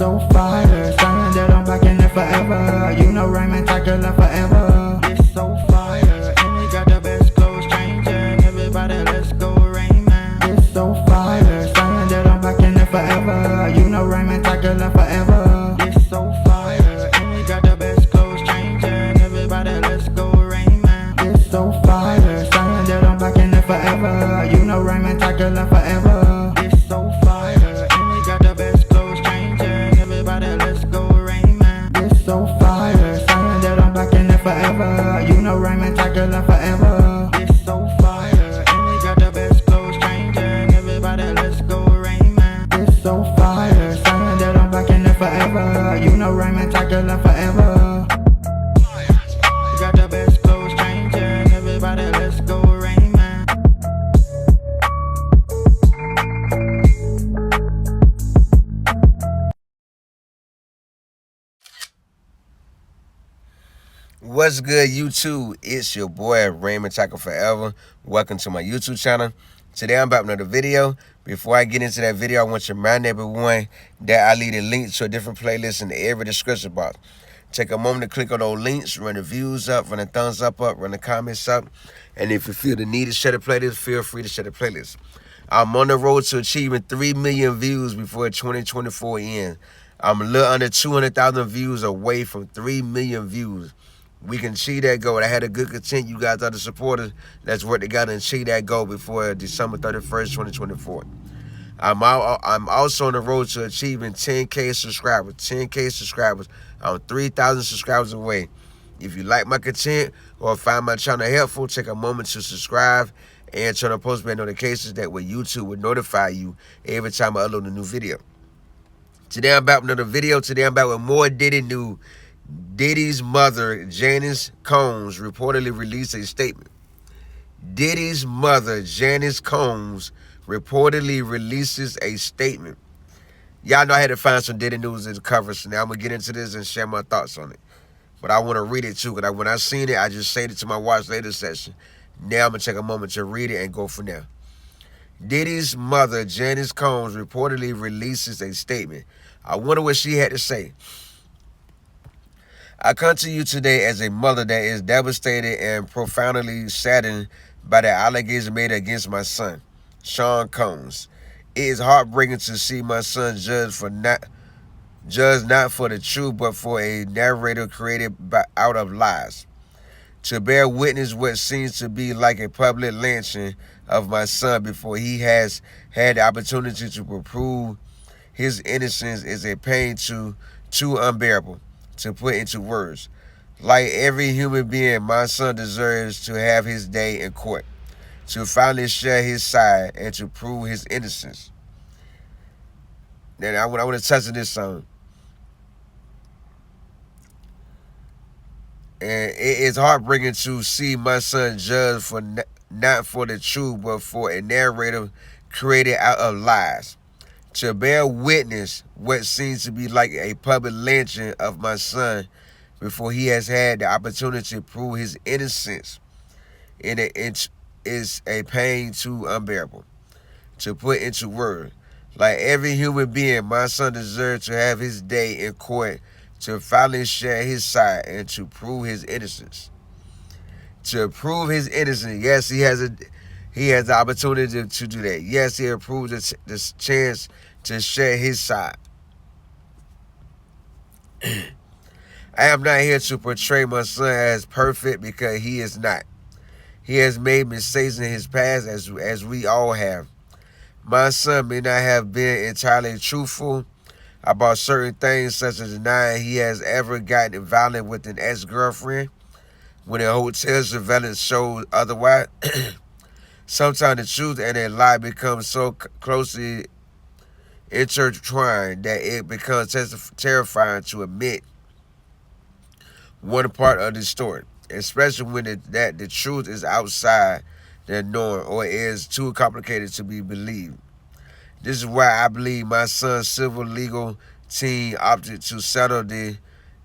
so fire, saying that I'm back in it forever. You know Raymond Tiger left forever. It's so fire, and we got the best clothes changing. Everybody, let's go Raymond. It's so fire, saying that I'm back in it forever. You know Raymond Tiger left forever. It's so fire, and we got the best clothes changing. Everybody, let's go Raymond. It's so fire, saying that I'm back in it forever. You know Raymond Tiger left forever. It's so fire, and we got the best clothes changing. Everybody, let's go Raymond. It's so fire, saying that I'm back in it forever. You know Raymond Tiger left forever. It's so fire, and we got the best clothes changing. Everybody, let's go Raymond. It's so fire, saying that I'm back in it forever. You know Raymond Tiger left forever. We got the best clothes changing. Everybody, let's go Raymond. What's good, YouTube? It's your boy Raymond Tiger Forever. Welcome to my YouTube channel. Today I'm about another video. Before I get into that video, I want to remind everyone that I leave a link to a different playlist in every description box. Take a moment to click on those links, run the views up, run the thumbs up, run the comments up. And if you feel the need to share the playlist, feel free to share the playlist. I'm on the road to achieving 3 million views before 2024 ends. I'm a little under 200,000 views away from 3 million views. We can achieve that goal. I had a good content. You guys are the supporters. Let's work together and achieve that goal before December 31st, 2024. I'm also on the road to achieving 10K subscribers. 10K subscribers. I'm 3,000 subscribers away. If you like my content or find my channel helpful, take a moment to subscribe and turn on post notifications. That way YouTube will notify you every time I upload a new video. Today I'm back with another video. Today I'm back with more Diddy news. Diddy's mother, Janice Combs, reportedly released a statement. Diddy's mother, Janice Combs, reportedly releases a statement. Y'all know I had to find some Diddy news in the cover, so now I'm going to get into this and share my thoughts on it. But I want to read it too, because when I seen it, I just saved it to my watch later session. Now I'm going to take a moment to read it and go from there. Diddy's mother, Janice Combs, reportedly releases a statement. I wonder what she had to say. I come to you today as a mother that is devastated and profoundly saddened by the allegations made against my son, Sean Combs. It is heartbreaking to see my son judged not for the truth, but for a narrative created out of lies. To bear witness what seems to be like a public lynching of my son before he has had the opportunity to prove his innocence is a pain too unbearable to put into words. Like every human being, my son deserves to have his day in court, to finally share his side and to prove his innocence. Then I want to touch on this song. And it is heartbreaking to see my son judged for not for the truth, but for a narrative created out of lies. To bear witness what seems to be like a public lynching of my son before he has had the opportunity to prove his innocence, and it is a pain too unbearable to put into words. Like every human being, my son deserves to have his day in court, to finally share his side and to prove his innocence. To prove his innocence, yes, he has the opportunity to do that. Yes, he approved the chance to share his side. I am not here to portray my son as perfect, because he is not. He has made mistakes in his past, as we all have. My son may not have been entirely truthful about certain things, such as denying he has ever gotten violent with an ex-girlfriend when a hotel surveillance showed otherwise. Sometimes the truth and a lie become so closely intertwined that it becomes terrifying to admit one part of the story, especially when the truth is outside the norm or is too complicated to be believed. This is why I believe my son's civil legal team opted to settle the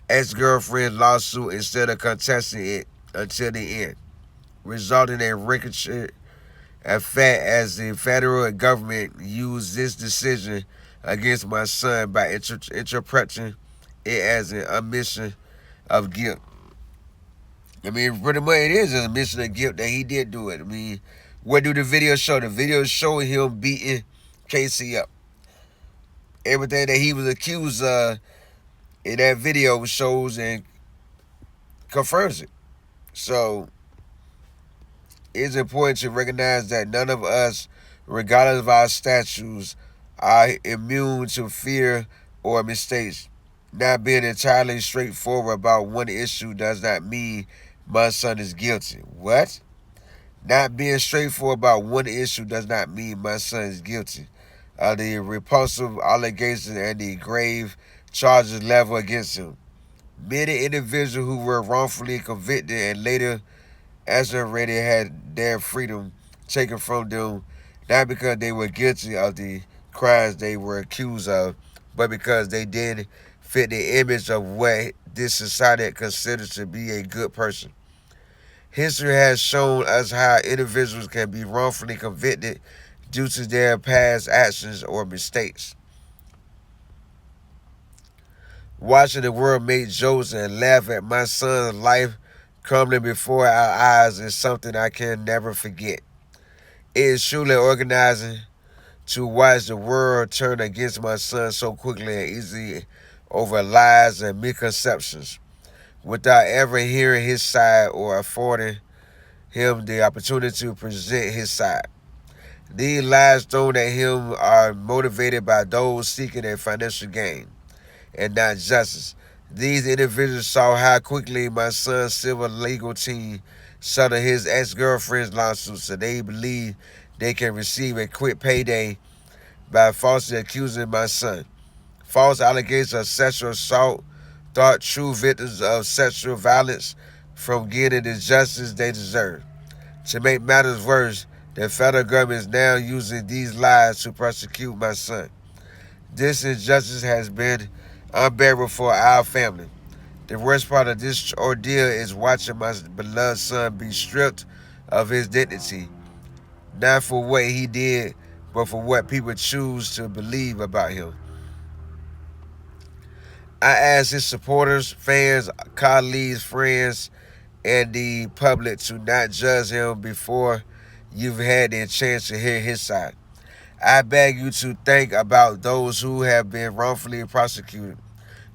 ex-girlfriend lawsuit instead of contesting it until the end, resulting in ricochet effect as the federal government used this decision against my son by interpreting it as an admission of guilt. I mean, pretty much it is an admission of guilt that he did do it. I mean, what do the video show? The video show him beating Casey up. Everything that he was accused of in that video shows and confirms it. So it's important to recognize that none of us, regardless of our statuses, are immune to fear or mistakes. Not being entirely straightforward about one issue does not mean my son is guilty. What? Not being straightforward about one issue does not mean my son is guilty of the repulsive allegations and the grave charges leveled against him. Many individuals who were wrongfully convicted and later already had their freedom taken from them, not because they were guilty of the crimes they were accused of, but because they did fit the image of what this society considers to be a good person. History has shown us how individuals can be wrongfully convicted due to their past actions or mistakes. Watching the world make jokes and laugh at my son's life crumbling before our eyes is something I can never forget. It is truly organizing to watch the world turn against my son so quickly and easily over lies and misconceptions without ever hearing his side or affording him the opportunity to present his side. These lies thrown at him are motivated by those seeking a financial gain and not justice. These individuals saw how quickly my son's civil legal team settled his ex-girlfriend's lawsuit, so they believe they can receive a quick payday by falsely accusing my son. False allegations of sexual assault thought true victims of sexual violence from getting the justice they deserve. To make matters worse, the federal government is now using these lies to prosecute my son. This injustice has been unbearable for our family. The worst part of this ordeal is watching my beloved son be stripped of his dignity, not for what he did, but for what people choose to believe about him. I ask his supporters, fans, colleagues, friends, and the public to not judge him before you've had the chance to hear his side. I beg you to think about those who have been wrongfully prosecuted.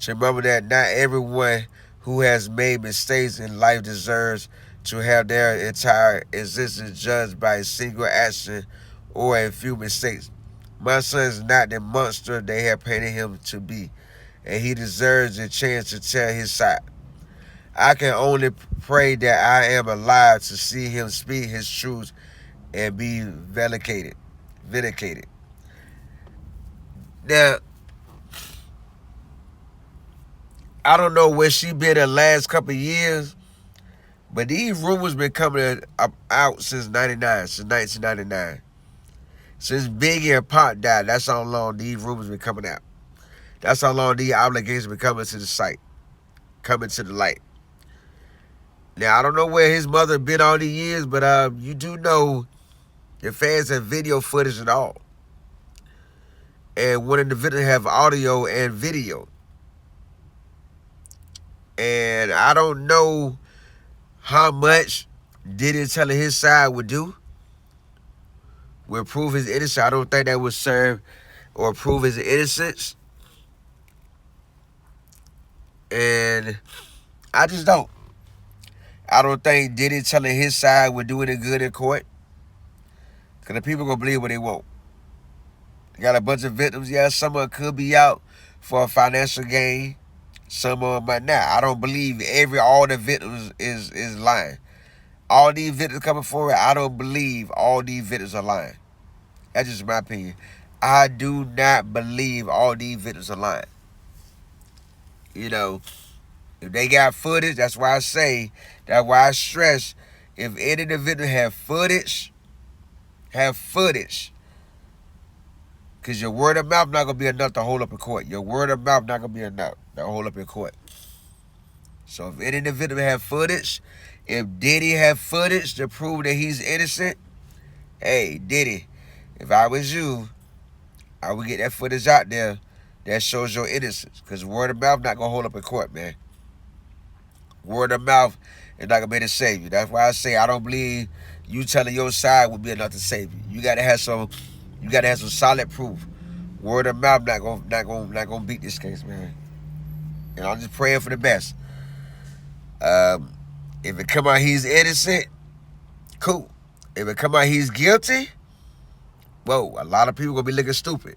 To remember that not everyone who has made mistakes in life deserves to have their entire existence judged by a single action or a few mistakes. My son is not the monster they have painted him to be, and he deserves a chance to tell his side. I can only pray that I am alive to see him speak his truth and be vindicated. Now, I don't know where she been the last couple of years, but these rumors been coming out since 1999. Since Biggie and Pop died, that's how long these rumors been coming out. That's how long these obligations been coming to the light. Now, I don't know where his mother been all these years, but you do know the fans have video footage and all. And one of the videos have audio and video. And I don't know how much Diddy telling his side would do. Would prove his innocence. I don't think that would serve or prove his innocence. And I just don't. I don't think Diddy telling his side would do any good in court. Because the people going to believe what they want. They got a bunch of victims. Yeah, some of them could be out for a financial gain. Some of them might not. I don't believe all the victims is lying. All these victims coming forward, I don't believe all these victims are lying. That's just my opinion. I do not believe all these victims are lying. You know, if they got footage, that's why I stress, if any of the victims have footage. Because your word of mouth not going to be enough to hold up in court. Your word of mouth not going to be enough to hold up in court. So if any individual have footage, if Diddy have footage to prove that he's innocent, hey, Diddy, if I was you, I will get that footage out there that shows your innocence. Because word of mouth not going to hold up in court, man. Word of mouth is not going to be able to save you. That's why I say I don't believe you telling your side would be enough to save you. You got to have some solid proof. Word of mouth not gonna beat this case, man. And I'm just praying for the best. If it come out he's innocent, cool. If it come out he's guilty, whoa, a lot of people gonna be looking stupid.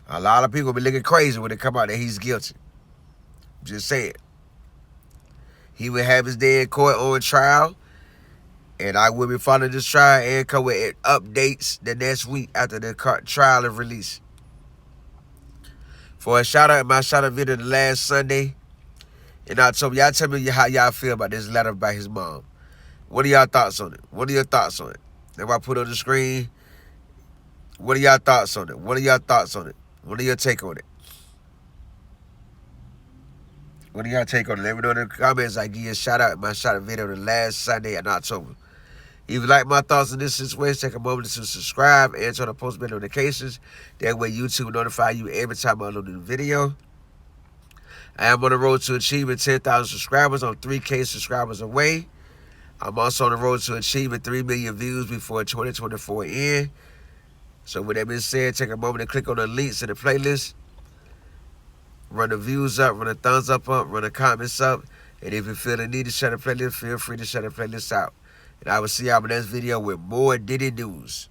A lot of people gonna be looking crazy when it come out that he's guilty. Just say it. He will have his day in court on trial, and I will be following this trial and come with updates the next week after the trial is released. For a shout out, my shout out video the last Sunday in October. Y'all tell me how y'all feel about this letter by his mom. What are y'all thoughts on it? What are your thoughts on it? If I put on the screen, what are y'all thoughts on it? What are y'all thoughts on it? What are your take on it? What do y'all take on it? Let me know in the comments. I give you a shout out. My shout out video the last Sunday in October. If you like my thoughts on this situation, take a moment to subscribe and turn on post notifications. That way YouTube will notify you every time I upload a new video. I am on the road to achieving 10,000 subscribers. I'm 3K subscribers away. I'm also on the road to achieving 3 million views before 2024 end. So with that being said, take a moment to click on the links in the playlist. Run the views up, run the thumbs up, run the comments up. And if you feel the need to share the playlist, feel free to share the playlist out. And I will see y'all in the next video with more Diddy news.